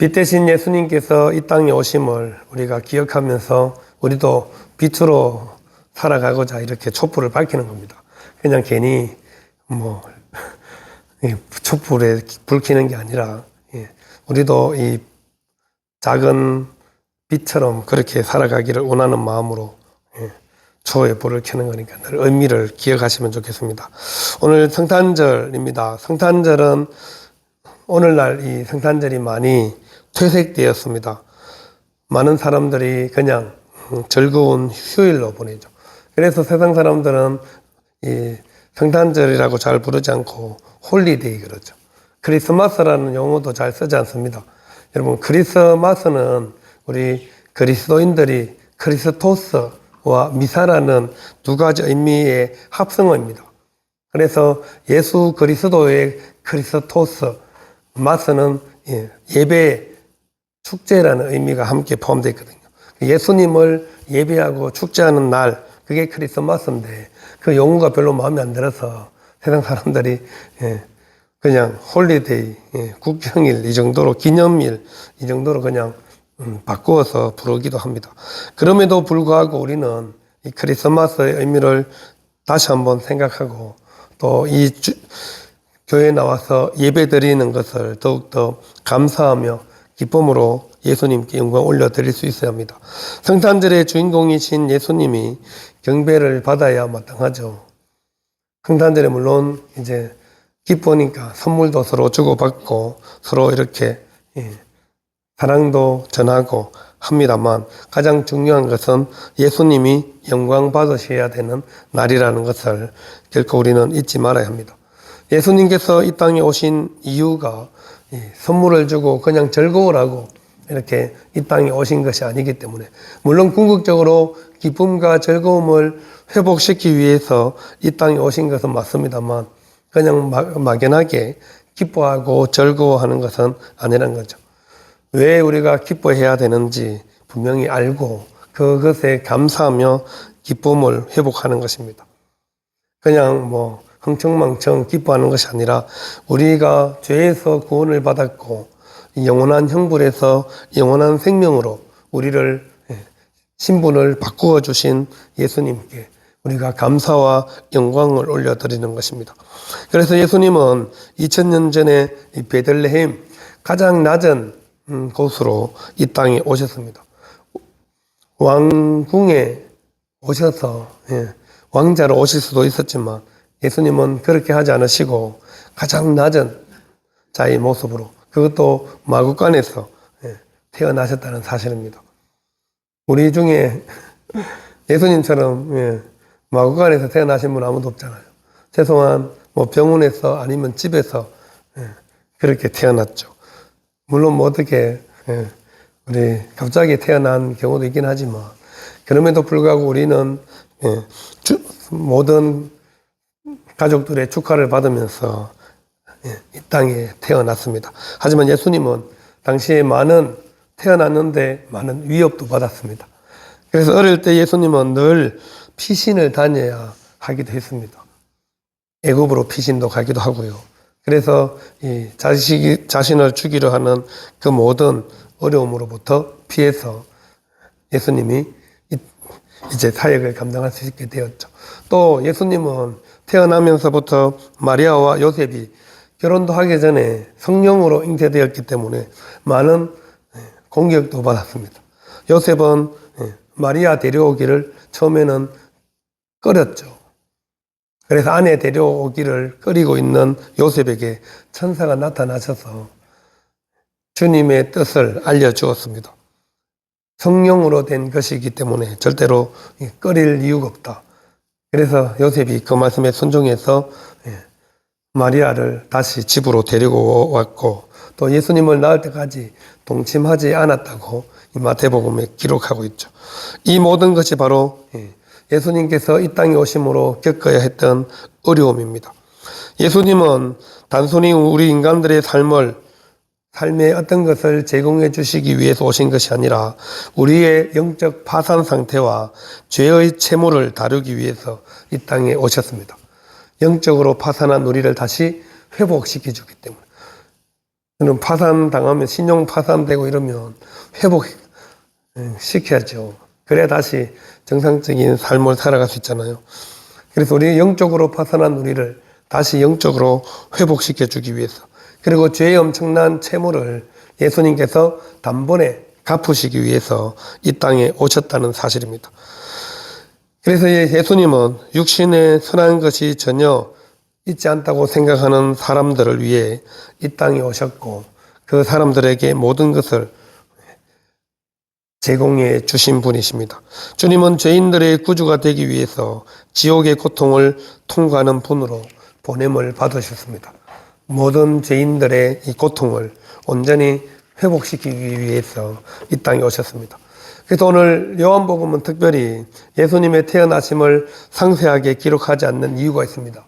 빛 대신 예수님께서 이 땅에 오심을 우리가 기억하면서 우리도 빛으로 살아가고자 이렇게 촛불을 밝히는 겁니다. 그냥 괜히 촛불에 불 켜는 게 아니라 우리도 이 작은 빛처럼 그렇게 살아가기를 원하는 마음으로 초의 불을 켜는 거니까 늘 의미를 기억하시면 좋겠습니다. 오늘 성탄절입니다. 성탄절은 오늘날 이 성탄절이 많이 퇴색되었습니다. 많은 사람들이 그냥 즐거운 휴일로 보내죠. 그래서 세상 사람들은 이 성탄절이라고 잘 부르지 않고 홀리데이 그러죠. 크리스마스라는 용어도 잘 쓰지 않습니다. 여러분, 크리스마스는 우리 그리스도인들이 크리스토스와 미사라는 두 가지 의미의 합성어입니다. 그래서 예수 그리스도의 크리스토스, 마스는 예배, 축제라는 의미가 함께 포함되어 있거든요. 예수님을 예배하고 축제하는 날, 그게 크리스마스인데 그 용어가 별로 마음에 안 들어서 세상 사람들이 그냥 홀리데이, 국경일 이 정도로, 기념일 이 정도로 그냥 바꾸어서 부르기도 합니다. 그럼에도 불구하고 우리는 이 크리스마스의 의미를 다시 한번 생각하고 또 이 교회에 나와서 예배 드리는 것을 더욱더 감사하며 기쁨으로 예수님께 영광 올려드릴 수 있어야 합니다. 성탄절의 주인공이신 예수님이 경배를 받아야 마땅하죠. 성탄절에 물론 이제 기쁘니까 선물도 서로 주고받고 서로 이렇게 사랑도 전하고 합니다만 가장 중요한 것은 예수님이 영광 받으셔야 되는 날이라는 것을 결코 우리는 잊지 말아야 합니다. 예수님께서 이 땅에 오신 이유가 선물을 주고 그냥 즐거우라고 이렇게 이 땅에 오신 것이 아니기 때문에, 물론 궁극적으로 기쁨과 즐거움을 회복시키기 위해서 이 땅에 오신 것은 맞습니다만 그냥 막연하게 기뻐하고 즐거워하는 것은 아니라는 거죠. 왜 우리가 기뻐해야 되는지 분명히 알고 그것에 감사하며 기쁨을 회복하는 것입니다. 그냥 흥청망청 기뻐하는 것이 아니라 우리가 죄에서 구원을 받았고 영원한 형벌에서 영원한 생명으로 우리를 신분을 바꾸어 주신 예수님께 우리가 감사와 영광을 올려드리는 것입니다. 그래서 예수님은 2000년 전에 베들레헴 가장 낮은 곳으로 이 땅에 오셨습니다. 왕궁에 오셔서 왕자로 오실 수도 있었지만 예수님은 그렇게 하지 않으시고 가장 낮은 자의 모습으로, 그것도 마구간에서 태어나셨다는 사실입니다. 우리 중에 예수님처럼 마구간에서 태어나신 분 아무도 없잖아요. 최소한 병원에서 아니면 집에서 그렇게 태어났죠. 물론 어떻게 우리 갑자기 태어난 경우도 있긴 하지만 그럼에도 불구하고 우리는 모든 가족들의 축하를 받으면서 이 땅에 태어났습니다. 하지만 예수님은 당시에 태어났는데 많은 위협도 받았습니다. 그래서 어릴 때 예수님은 늘 피신을 다녀야 하기도 했습니다. 애굽으로 피신도 가기도 하고요. 그래서 이 자신을 죽이려 하는 그 모든 어려움으로부터 피해서 예수님이 이제 사역을 감당할 수 있게 되었죠. 또 예수님은 태어나면서부터 마리아와 요셉이 결혼도 하기 전에 성령으로 잉태되었기 때문에 많은 공격도 받았습니다. 요셉은 마리아 데려오기를 처음에는 꺼렸죠. 그래서 아내 데려오기를 꺼리고 있는 요셉에게 천사가 나타나셔서 주님의 뜻을 알려주었습니다. 성령으로 된 것이기 때문에 절대로 꺼릴 이유가 없다. 그래서 요셉이 그 말씀에 순종해서 마리아를 다시 집으로 데리고 왔고, 또 예수님을 낳을 때까지 동침하지 않았다고 이 마태복음에 기록하고 있죠. 이 모든 것이 바로 예수님께서 이 땅에 오심으로 겪어야 했던 어려움입니다. 예수님은 단순히 우리 인간들의 삶의 어떤 것을 제공해 주시기 위해서 오신 것이 아니라 우리의 영적 파산 상태와 죄의 채무를 다루기 위해서 이 땅에 오셨습니다. 영적으로 파산한 우리를 다시 회복시켜 주기 때문에. 그럼 파산당하면, 신용 파산되고 이러면 회복시켜야죠. 그래야 다시 정상적인 삶을 살아갈 수 있잖아요. 그래서 우리 영적으로 파산한 우리를 다시 영적으로 회복시켜 주기 위해서, 그리고 죄의 엄청난 채무를 예수님께서 단번에 갚으시기 위해서 이 땅에 오셨다는 사실입니다. 그래서 예수님은 육신에 선한 것이 전혀 있지 않다고 생각하는 사람들을 위해 이 땅에 오셨고, 그 사람들에게 모든 것을 제공해 주신 분이십니다. 주님은 죄인들의 구주가 되기 위해서 지옥의 고통을 통과하는 분으로 보냄을 받으셨습니다. 모든 죄인들의 이 고통을 온전히 회복시키기 위해서 이 땅에 오셨습니다. 그래서 오늘 요한복음은 특별히 예수님의 태어나심을 상세하게 기록하지 않는 이유가 있습니다.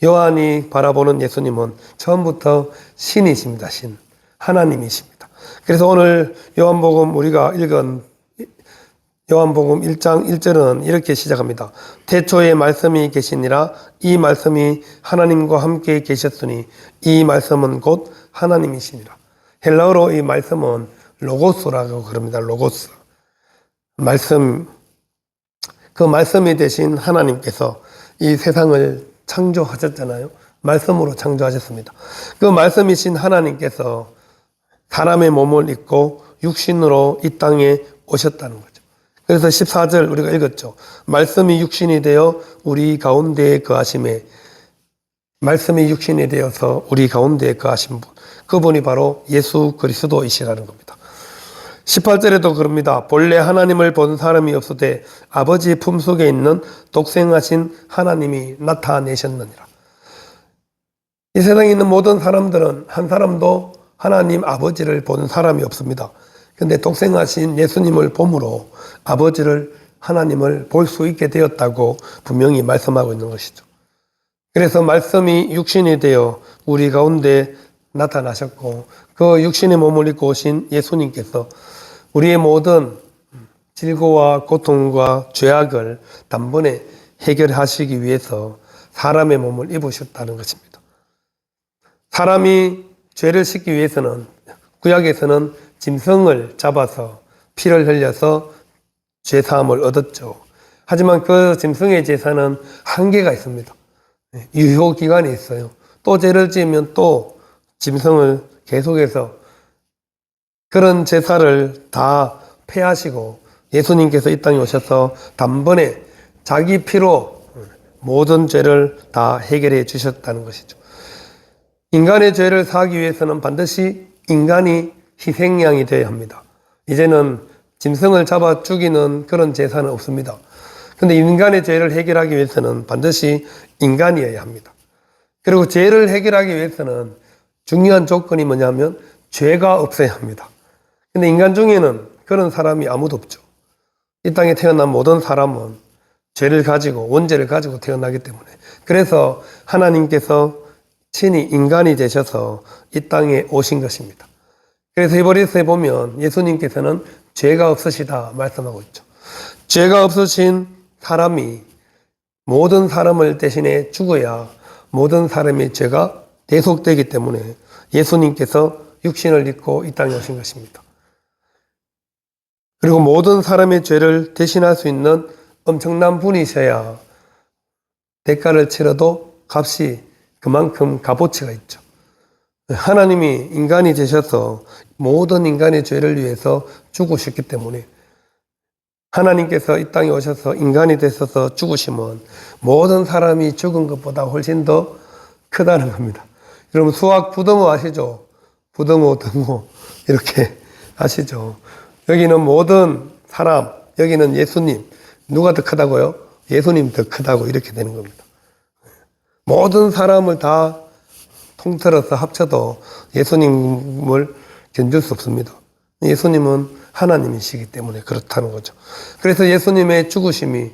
요한이 바라보는 예수님은 처음부터 신이십니다. 신. 하나님이십니다. 그래서 오늘 요한복음 우리가 읽은 요한복음 1장 1절은 이렇게 시작합니다. 태초에 말씀이 계시니라. 이 말씀이 하나님과 함께 계셨으니 이 말씀은 곧 하나님이시니라. 헬라어로 이 말씀은 로고스라고 그럽니다. 로고스. 말씀, 그 말씀이 되신 하나님께서 이 세상을 창조하셨잖아요. 말씀으로 창조하셨습니다. 그 말씀이신 하나님께서 사람의 몸을 입고 육신으로 이 땅에 오셨다는 거죠. 그래서 14절 우리가 읽었죠. 말씀이 육신이 되어 우리 가운데에 거하심에, 말씀이 육신이 되어서 우리 가운데에 거하신 분, 그분이 바로 예수 그리스도이시라는 겁니다. 18절에도 그럽니다. 본래 하나님을 본 사람이 없으되 아버지 품속에 있는 독생하신 하나님이 나타내셨느니라. 이 세상에 있는 모든 사람들은 한 사람도 하나님 아버지를 본 사람이 없습니다. 그런데 독생하신 예수님을 봄으로 아버지를, 하나님을 볼 수 있게 되었다고 분명히 말씀하고 있는 것이죠. 그래서 말씀이 육신이 되어 우리 가운데 나타나셨고, 그 육신의 몸을 입고 오신 예수님께서 우리의 모든 질고와 고통과 죄악을 단번에 해결하시기 위해서 사람의 몸을 입으셨다는 것입니다. 사람이 죄를 씻기 위해서는 구약에서는 짐승을 잡아서 피를 흘려서 죄사함을 얻었죠. 하지만 그 짐승의 제사는 한계가 있습니다. 유효기간이 있어요. 또 죄를 지으면 또 짐승을 계속해서, 그런 제사를 다 폐하시고 예수님께서 이 땅에 오셔서 단번에 자기 피로 모든 죄를 다 해결해 주셨다는 것이죠. 인간의 죄를 사하기 위해서는 반드시 인간이 희생양이 되어야 합니다. 이제는 짐승을 잡아 죽이는 그런 제사는 없습니다. 그런데 인간의 죄를 해결하기 위해서는 반드시 인간이어야 합니다. 그리고 죄를 해결하기 위해서는 중요한 조건이 뭐냐면 죄가 없어야 합니다. 근데 인간 중에는 그런 사람이 아무도 없죠. 이 땅에 태어난 모든 사람은 죄를 가지고, 원죄를 가지고 태어나기 때문에. 그래서 하나님께서 친히 인간이 되셔서 이 땅에 오신 것입니다. 그래서 히브리서에 보면 예수님께서는 죄가 없으시다 말씀하고 있죠. 죄가 없으신 사람이 모든 사람을 대신해 죽어야 모든 사람의 죄가 대속되기 때문에 예수님께서 육신을 입고 이 땅에 오신 것입니다. 그리고 모든 사람의 죄를 대신할 수 있는 엄청난 분이셔야 대가를 치러도 값이 그만큼 값어치가 있죠. 하나님이 인간이 되셔서 모든 인간의 죄를 위해서 죽으셨기 때문에, 하나님께서 이 땅에 오셔서 인간이 되셔서 죽으시면 모든 사람이 죽은 것보다 훨씬 더 크다는 겁니다. 여러분 수학 부등호 아시죠? 부등호, 등호 이렇게 아시죠? 여기는 모든 사람, 여기는 예수님. 누가 더 크다고요? 예수님 더 크다고 이렇게 되는 겁니다. 모든 사람을 다 통틀어서 합쳐도 예수님을 견딜 수 없습니다. 예수님은 하나님이시기 때문에 그렇다는 거죠. 그래서 예수님의 죽으심이,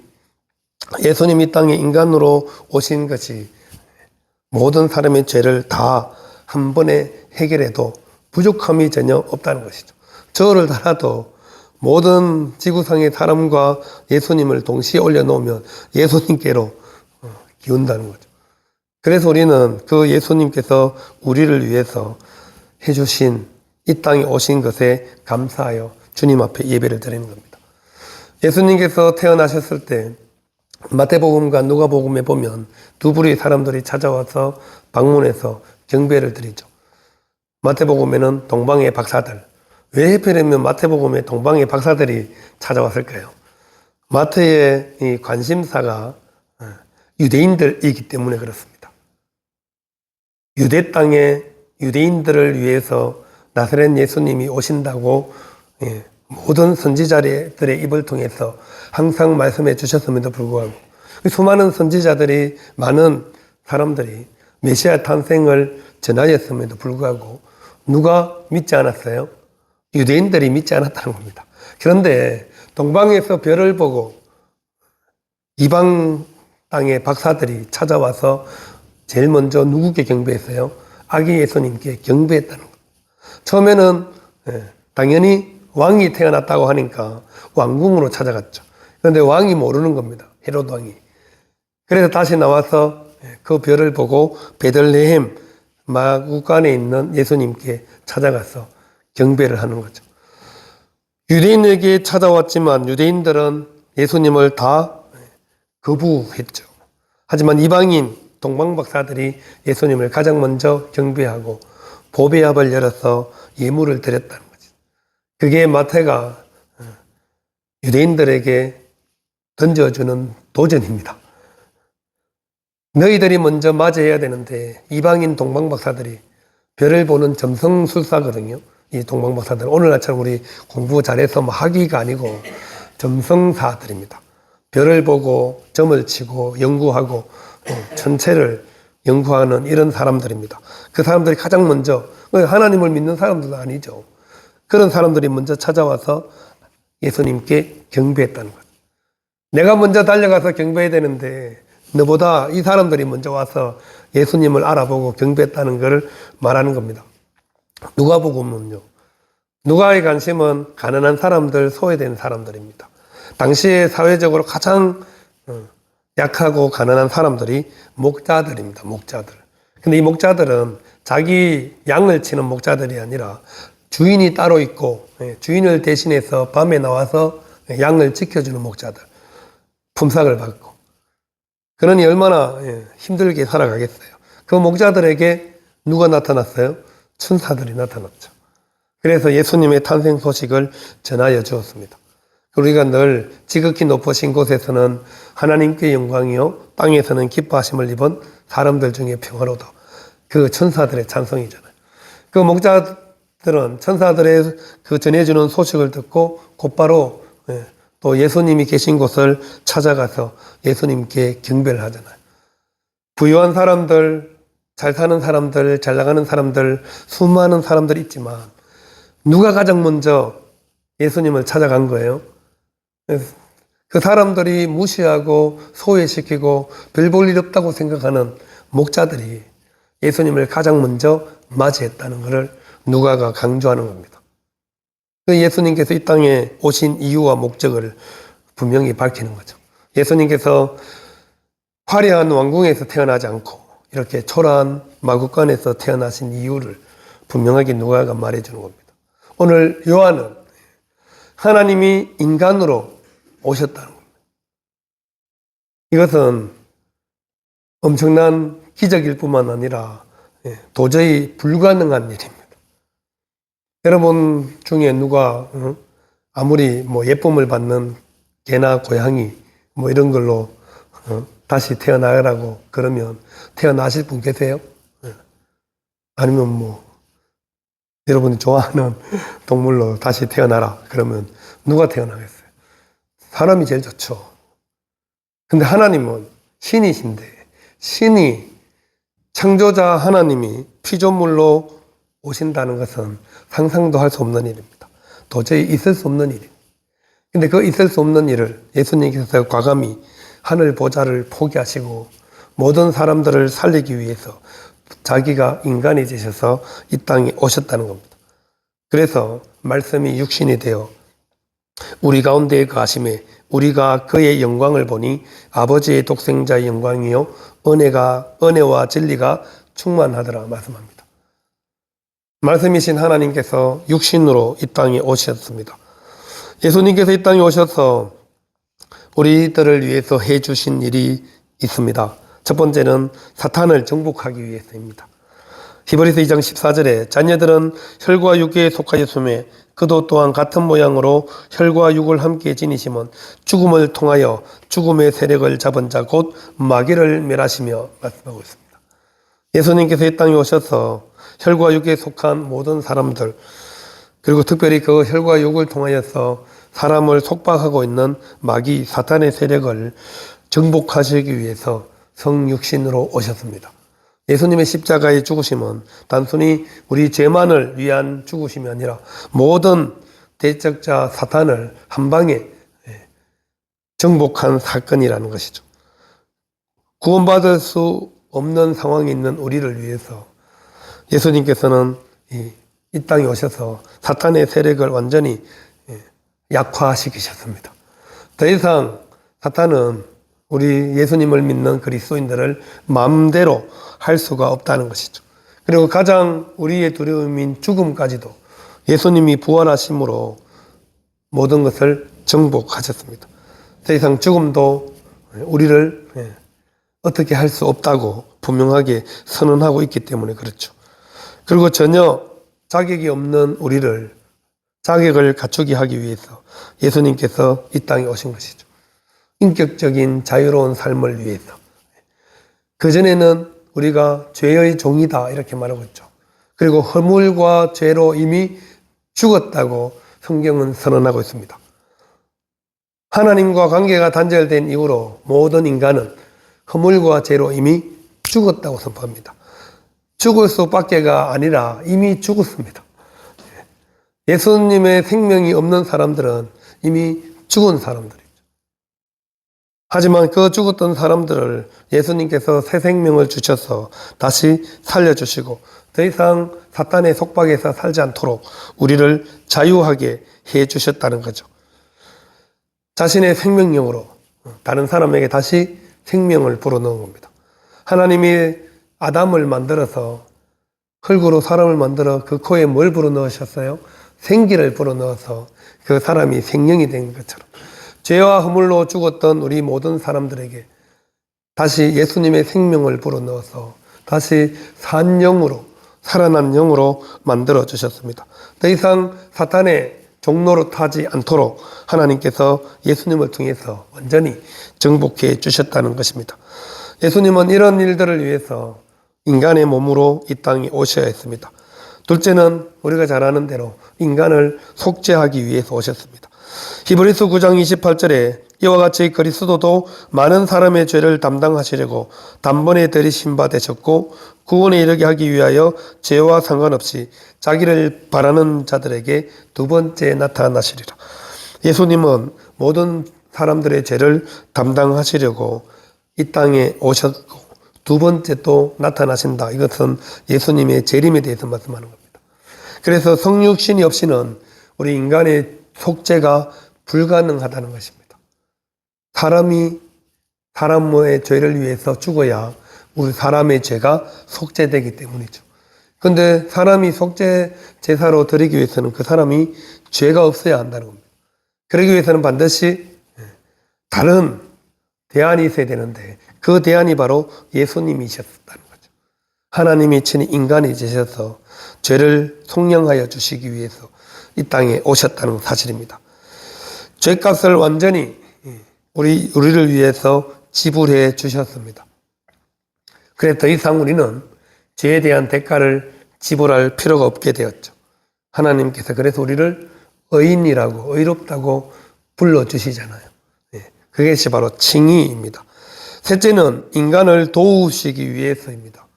예수님이 이 땅에 인간으로 오신 것이 모든 사람의 죄를 다 한 번에 해결해도 부족함이 전혀 없다는 것이죠. 저를 달아도 모든 지구상의 사람과 예수님을 동시에 올려놓으면 예수님께로 기운다는 거죠. 그래서 우리는 그 예수님께서 우리를 위해서 해주신 이 땅에 오신 것에 감사하여 주님 앞에 예배를 드리는 겁니다. 예수님께서 태어나셨을 때 마태복음과 누가복음에 보면 두 부류의 사람들이 찾아와서 방문해서 경배를 드리죠. 마태복음에는 동방의 박사들. 왜 하필이면 마태복음에 동방의 박사들이 찾아왔을까요? 마태의 이 관심사가 유대인들이기 때문에 그렇습니다. 유대 땅에 유대인들을 위해서 나사렛 예수님이 오신다고 모든 선지자들의 입을 통해서 항상 말씀해 주셨음에도 불구하고 수많은 선지자들이 많은 사람들이 메시아 탄생을 전하였음에도 불구하고 누가 믿지 않았어요? 유대인들이 믿지 않았다는 겁니다. 그런데 동방에서 별을 보고 이방 땅의 박사들이 찾아와서 제일 먼저 누구께 경배했어요? 아기 예수님께 경배했다는 겁니다. 처음에는 당연히 왕이 태어났다고 하니까 왕궁으로 찾아갔죠. 그런데 왕이 모르는 겁니다. 헤롯 왕이. 그래서 다시 나와서 그 별을 보고 베들레헴 마구간에 있는 예수님께 찾아가서 경배를 하는 거죠. 유대인에게 찾아왔지만 유대인들은 예수님을 다 거부했죠. 하지만 이방인 동방박사들이 예수님을 가장 먼저 경배하고 보배합을 열어서 예물을 드렸다는 거죠. 그게 마태가 유대인들에게 던져주는 도전입니다. 너희들이 먼저 맞이해야 되는데 이방인 동방박사들이 별을 보는 점성술사거든요. 이 동방박사들 오늘날처럼 우리 공부 잘해서 뭐 학위가 아니고 점성사들입니다. 별을 보고 점을 치고 연구하고 천체를 연구하는 이런 사람들입니다. 그 사람들이 가장 먼저 하나님을 믿는 사람들도 아니죠. 그런 사람들이 먼저 찾아와서 예수님께 경배했다는 것. 내가 먼저 달려가서 경배해야 되는데 너보다 이 사람들이 먼저 와서 예수님을 알아보고 경배했다는 것을 말하는 겁니다. 누가복음은요. 누가의 관심은 가난한 사람들, 소외된 사람들입니다. 당시에 사회적으로 가장 약하고 가난한 사람들이 목자들입니다. 목자들. 근데 이 목자들은 자기 양을 치는 목자들이 아니라 주인이 따로 있고 주인을 대신해서 밤에 나와서 양을 지켜주는 목자들. 품삯을 받고. 그러니 얼마나 힘들게 살아가겠어요. 그 목자들에게 누가 나타났어요? 천사들이 나타났죠. 그래서 예수님의 탄생 소식을 전하여 주었습니다. 우리가 늘 지극히 높으신 곳에서는 하나님께 영광이요 땅에서는 기뻐하심을 입은 사람들 중에 평화로다. 그 천사들의 찬송이잖아요. 그 목자들은 천사들의 그 전해주는 소식을 듣고 곧바로 또 예수님이 계신 곳을 찾아가서 예수님께 경배를 하잖아요. 부유한 사람들, 잘 사는 사람들, 잘 나가는 사람들, 수많은 사람들이 있지만 누가 가장 먼저 예수님을 찾아간 거예요? 그 사람들이 무시하고 소외시키고 별 볼 일 없다고 생각하는 목자들이 예수님을 가장 먼저 맞이했다는 것을 누가가 강조하는 겁니다. 예수님께서 이 땅에 오신 이유와 목적을 분명히 밝히는 거죠. 예수님께서 화려한 왕궁에서 태어나지 않고 이렇게 초라한 마구간에서 태어나신 이유를 분명하게 누가가 말해주는 겁니다. 오늘 요한은 하나님이 인간으로 오셨다는 겁니다. 이것은 엄청난 기적일 뿐만 아니라 도저히 불가능한 일입니다. 여러분 중에 누가 아무리 뭐 예쁨을 받는 개나 고양이 뭐 이런 걸로 다시 태어나라고 그러면 태어나실 분 계세요? 아니면 뭐 여러분이 좋아하는 동물로 다시 태어나라 그러면 누가 태어나겠어요? 사람이 제일 좋죠. 근데 하나님은 신이신데 신이 창조자 하나님이 피조물로 오신다는 것은 상상도 할 수 없는 일입니다. 도저히 있을 수 없는 일입니다. 근데 그 있을 수 없는 일을 예수님께서 과감히 하늘 보좌를 포기하시고 모든 사람들을 살리기 위해서 자기가 인간이 되셔서 이 땅에 오셨다는 겁니다. 그래서 말씀이 육신이 되어 우리 가운데에 거하심에 우리가 그의 영광을 보니 아버지의 독생자의 영광이요 은혜와 진리가 충만하더라 말씀합니다. 말씀이신 하나님께서 육신으로 이 땅에 오셨습니다. 예수님께서 이 땅에 오셔서 우리들을 위해서 해주신 일이 있습니다. 첫 번째는 사탄을 정복하기 위해서입니다. 히브리서 2장 14절에 자녀들은 혈과 육에 속하였으며 그도 또한 같은 모양으로 혈과 육을 함께 지니심은 죽음을 통하여 죽음의 세력을 잡은 자 곧 마귀를 멸하시며 말씀하고 있습니다. 예수님께서 이 땅에 오셔서 혈과 육에 속한 모든 사람들, 그리고 특별히 그 혈과 육을 통하여서 사람을 속박하고 있는 마귀 사탄의 세력을 정복하시기 위해서 성육신으로 오셨습니다. 예수님의 십자가의 죽으심은 단순히 우리 죄만을 위한 죽으심이 아니라 모든 대적자 사탄을 한 방에 정복한 사건이라는 것이죠. 구원받을 수 없는 상황에 있는 우리를 위해서 예수님께서는 이 땅에 오셔서 사탄의 세력을 완전히 약화시키셨습니다. 더 이상 사탄은 우리 예수님을 믿는 그리스도인들을 마음대로 할 수가 없다는 것이죠. 그리고 가장 우리의 두려움인 죽음까지도 예수님이 부활하심으로 모든 것을 정복하셨습니다. 더 이상 죽음도 우리를 어떻게 할 수 없다고 분명하게 선언하고 있기 때문에 그렇죠. 그리고 전혀 자격이 없는 우리를 자격을 갖추게 하기 위해서 예수님께서 이 땅에 오신 것이죠. 인격적인 자유로운 삶을 위해서. 그전에는 우리가 죄의 종이다 이렇게 말하고 있죠. 그리고 허물과 죄로 이미 죽었다고 성경은 선언하고 있습니다. 하나님과 관계가 단절된 이후로 모든 인간은 허물과 죄로 이미 죽었다고 선포합니다. 죽을 수밖에가 아니라 이미 죽었습니다. 예수님의 생명이 없는 사람들은 이미 죽은 사람들이죠. 하지만 그 죽었던 사람들을 예수님께서 새 생명을 주셔서 다시 살려주시고 더 이상 사탄의 속박에서 살지 않도록 우리를 자유하게 해주셨다는 거죠. 자신의 생명력으로 다른 사람에게 다시 생명을 불어넣은 겁니다. 하나님이 아담을 만들어서 흙으로 사람을 만들어 그 코에 뭘 불어넣으셨어요? 생기를 불어넣어서 그 사람이 생명이 된 것처럼 죄와 허물로 죽었던 우리 모든 사람들에게 다시 예수님의 생명을 불어넣어서 다시 산 영으로 살아난 영으로 만들어 주셨습니다. 더 이상 사탄의 종로로 타지 않도록 하나님께서 예수님을 통해서 완전히 정복해 주셨다는 것입니다. 예수님은 이런 일들을 위해서 인간의 몸으로 이 땅에 오셔야 했습니다. 둘째는 우리가 잘 아는 대로 인간을 속죄하기 위해서 오셨습니다. 히브리서 9장 28절에 이와 같이 그리스도도 많은 사람의 죄를 담당하시려고 단번에 들이신 바 되셨고 구원에 이르게 하기 위하여 죄와 상관없이 자기를 바라는 자들에게 두 번째 나타나시리라. 예수님은 모든 사람들의 죄를 담당하시려고 이 땅에 오셨고 두 번째 또 나타나신다. 이것은 예수님의 재림에 대해서 말씀하는 겁니다. 그래서 성육신이 없이는 우리 인간의 속죄가 불가능하다는 것입니다. 사람이 사람의 죄를 위해서 죽어야 우리 사람의 죄가 속죄되기 때문이죠. 그런데 사람이 속죄 제사로 드리기 위해서는 그 사람이 죄가 없어야 한다는 겁니다. 그러기 위해서는 반드시 다른 대안이 있어야 되는데 그 대안이 바로 예수님이셨다는 거죠. 하나님이 친히 인간이 되셔서 죄를 속량하여 주시기 위해서 이 땅에 오셨다는 사실입니다. 죄값을 완전히 우리를 위해서 지불해 주셨습니다. 그래서 더 이상 우리는 죄에 대한 대가를 지불할 필요가 없게 되었죠. 하나님께서 그래서 우리를 의인이라고 의롭다고 불러주시잖아요. 그것이 바로 칭의입니다. 셋째는 인간을 도우시기 위해서입니다.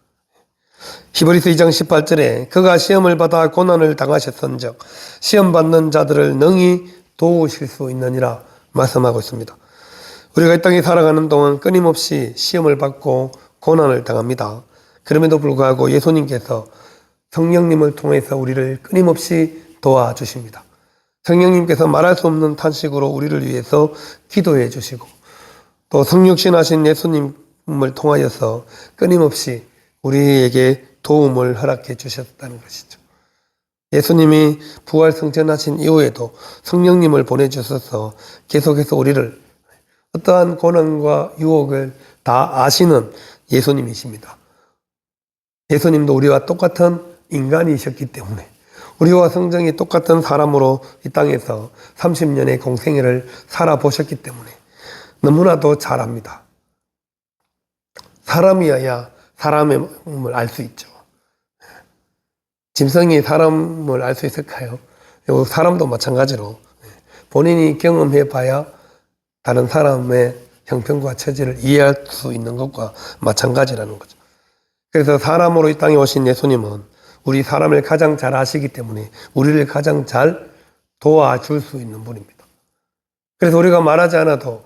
히브리서 2장 18절에 그가 시험을 받아 고난을 당하셨은즉 시험 받는 자들을 능히 도우실 수 있느니라 말씀하고 있습니다. 우리가 이 땅에 살아가는 동안 끊임없이 시험을 받고 고난을 당합니다. 그럼에도 불구하고 예수님께서 성령님을 통해서 우리를 끊임없이 도와주십니다. 성령님께서 말할 수 없는 탄식으로 우리를 위해서 기도해 주시고 또 성육신하신 예수님을 통하여서 끊임없이 우리에게 도움을 허락해 주셨다는 것이죠. 예수님이 부활 승천하신 이후에도 성령님을 보내주셔서 계속해서 우리를 어떠한 고난과 유혹을 다 아시는 예수님이십니다. 예수님도 우리와 똑같은 인간이셨기 때문에 우리와 성정이 똑같은 사람으로 이 땅에서 30년의 공생애를 살아보셨기 때문에 너무나도 잘 압니다. 사람이어야 사람의 마음을 알 수 있죠. 짐승이 사람을 알 수 있을까요? 사람도 마찬가지로 본인이 경험해 봐야 다른 사람의 형편과 처지를 이해할 수 있는 것과 마찬가지라는 거죠. 그래서 사람으로 이 땅에 오신 예수님은 우리 사람을 가장 잘 아시기 때문에 우리를 가장 잘 도와줄 수 있는 분입니다. 그래서 우리가 말하지 않아도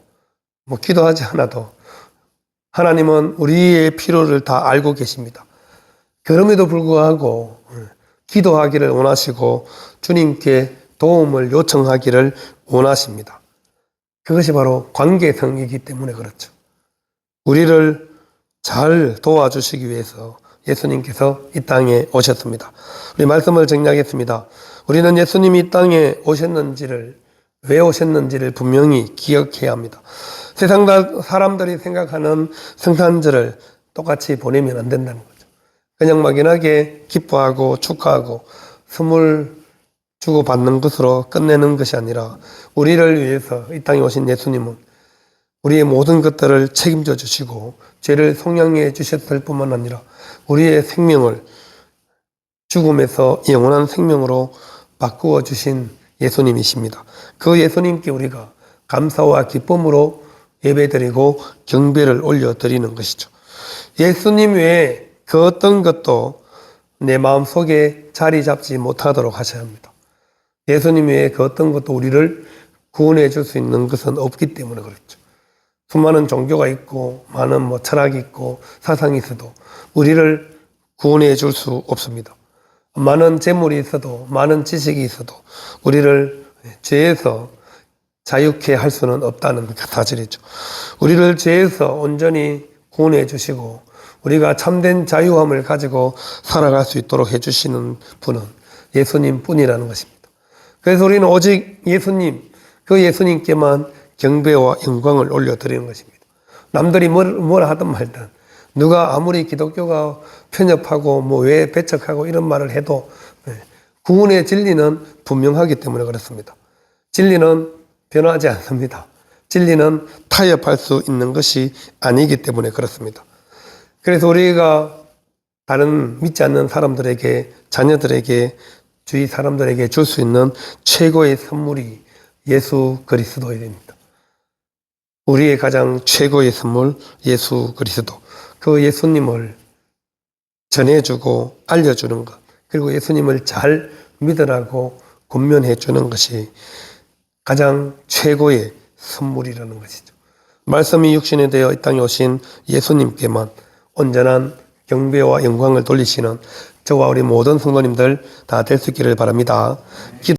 기도하지 않아도 하나님은 우리의 필요를 다 알고 계십니다. 그럼에도 불구하고 기도하기를 원하시고 주님께 도움을 요청하기를 원하십니다. 그것이 바로 관계성이기 때문에 그렇죠. 우리를 잘 도와주시기 위해서 예수님께서 이 땅에 오셨습니다. 우리 말씀을 정리하겠습니다. 우리는 예수님이 이 땅에 오셨는지를, 왜 오셨는지를 분명히 기억해야 합니다. 세상 사람들이 생각하는 성탄절을 똑같이 보내면 안 된다는 거죠. 그냥 막연하게 기뻐하고 축하하고 선물 주고받는 것으로 끝내는 것이 아니라 우리를 위해서 이 땅에 오신 예수님은 우리의 모든 것들을 책임져 주시고 죄를 속량해 주셨을 뿐만 아니라 우리의 생명을 죽음에서 영원한 생명으로 바꾸어 주신 예수님이십니다. 그 예수님께 우리가 감사와 기쁨으로 예배드리고 경배를 올려드리는 것이죠. 예수님 외에 그 어떤 것도 내 마음속에 자리 잡지 못하도록 하셔야 합니다. 예수님 외에 그 어떤 것도 우리를 구원해 줄 수 있는 것은 없기 때문에 그렇죠. 수많은 종교가 있고 많은 철학이 있고 사상이 있어도 우리를 구원해 줄 수 없습니다. 많은 재물이 있어도 많은 지식이 있어도 우리를 죄에서 자유케 할 수는 없다는 사실이죠. 우리를 죄에서 온전히 구원해 주시고 우리가 참된 자유함을 가지고 살아갈 수 있도록 해주시는 분은 예수님 뿐이라는 것입니다. 그래서 우리는 오직 예수님, 그 예수님께만 경배와 영광을 올려드리는 것입니다. 남들이 뭐라 하든 말든 누가 아무리 기독교가 편협하고 왜 배척하고 이런 말을 해도 구원의 진리는 분명하기 때문에 그렇습니다. 진리는 변하지 않습니다. 진리는 타협할 수 있는 것이 아니기 때문에 그렇습니다. 그래서 우리가 다른 믿지 않는 사람들에게, 자녀들에게, 주위 사람들에게 줄 수 있는 최고의 선물이 예수 그리스도입니다. 우리의 가장 최고의 선물 예수 그리스도. 그 예수님을 전해주고 알려주는 것, 그리고 예수님을 잘 믿으라고 권면해 주는 것이 가장 최고의 선물이라는 것이죠. 말씀이 육신이 되어 이 땅에 오신 예수님께만 온전한 경배와 영광을 돌리시는 저와 우리 모든 성도님들 다 될 수 있기를 바랍니다.